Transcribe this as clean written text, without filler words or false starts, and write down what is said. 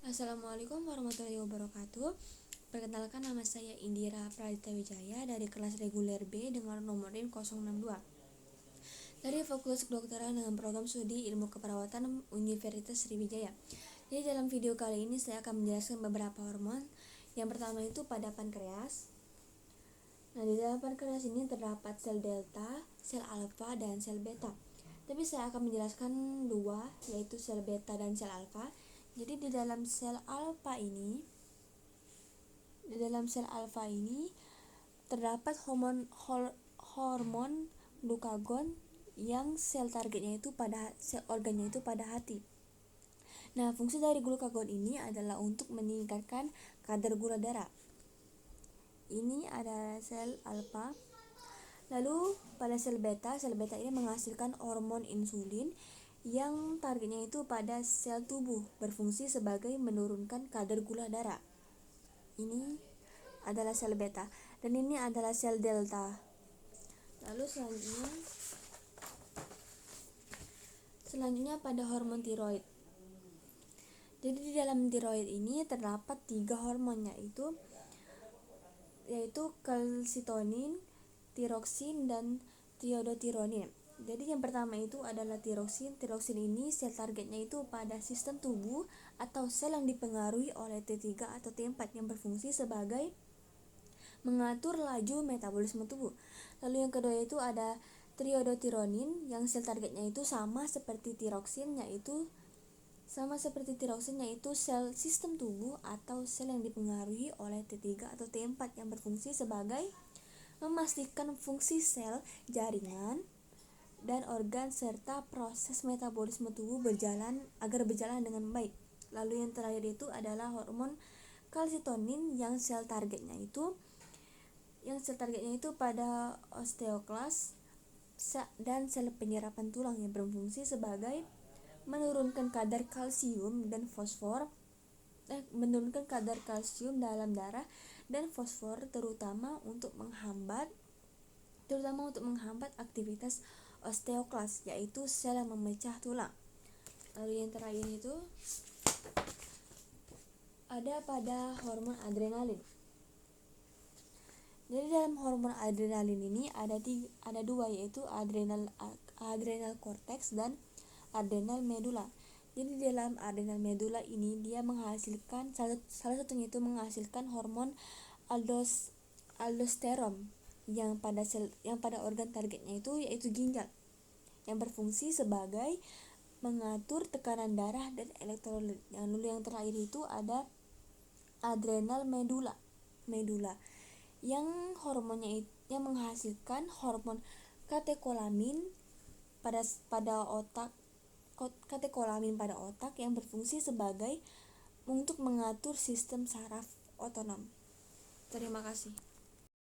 Assalamualaikum warahmatullahi wabarakatuh. Perkenalkan, nama saya Indira Pradita Wijaya dari kelas reguler B dengan nomor NIM 062 dari Fakultas Kedokteran dengan program studi Ilmu Keperawatan Universitas Sriwijaya. Jadi dalam video kali ini saya akan menjelaskan beberapa hormon. Yang pertama itu pada pankreas. Nah, di dalam pankreas ini terdapat sel delta, sel alfa, dan sel beta. Tapi saya akan menjelaskan dua, yaitu sel beta dan sel alfa. Jadi di dalam sel alfa ini terdapat hormon glukagon yang sel targetnya itu sel organnya itu pada hati. Nah, fungsi dari glukagon ini adalah untuk meningkatkan kadar gula darah. Ini ada sel alfa. Lalu pada sel beta ini menghasilkan hormon insulin yang targetnya itu pada sel tubuh, berfungsi sebagai menurunkan kadar gula darah. Ini adalah sel beta dan ini adalah sel delta. Lalu selanjutnya pada hormon tiroid. Jadi di dalam tiroid ini terdapat 3 hormon, yaitu kalsitonin, tiroksin, dan triiodothyronin. Jadi yang pertama itu adalah tiroksin. Tiroksin ini sel targetnya itu pada sistem tubuh atau sel yang dipengaruhi oleh T3 atau T4 yang berfungsi sebagai mengatur laju metabolisme tubuh. Lalu yang kedua itu ada triiodothyronin yang sel targetnya itu sama seperti tiroksin, yaitu sel sistem tubuh atau sel yang dipengaruhi oleh T3 atau T4 yang berfungsi sebagai memastikan fungsi sel, jaringan, dan organ serta proses metabolisme tubuh berjalan dengan baik. Lalu yang terakhir itu adalah hormon kalsitonin yang sel targetnya itu pada osteoklas dan sel penyerapan tulang yang berfungsi sebagai menurunkan kadar kalsium dalam darah dan fosfor, terutama untuk menghambat aktivitas osteoklas, yaitu sel yang memecah tulang. Lalu yang terakhir itu ada pada hormon adrenalin. Jadi dalam hormon adrenalin ini ada dua, yaitu adrenal cortex dan adrenal medula. Jadi dalam adrenal medula ini dia menghasilkan salah satunya itu menghasilkan hormon aldosteron yang pada organ targetnya itu yaitu ginjal, yang berfungsi sebagai mengatur tekanan darah dan elektrolit. Yang terakhir itu ada adrenal medula yang menghasilkan hormon katekolamin pada otak yang berfungsi sebagai untuk mengatur sistem saraf otonom. Terima kasih.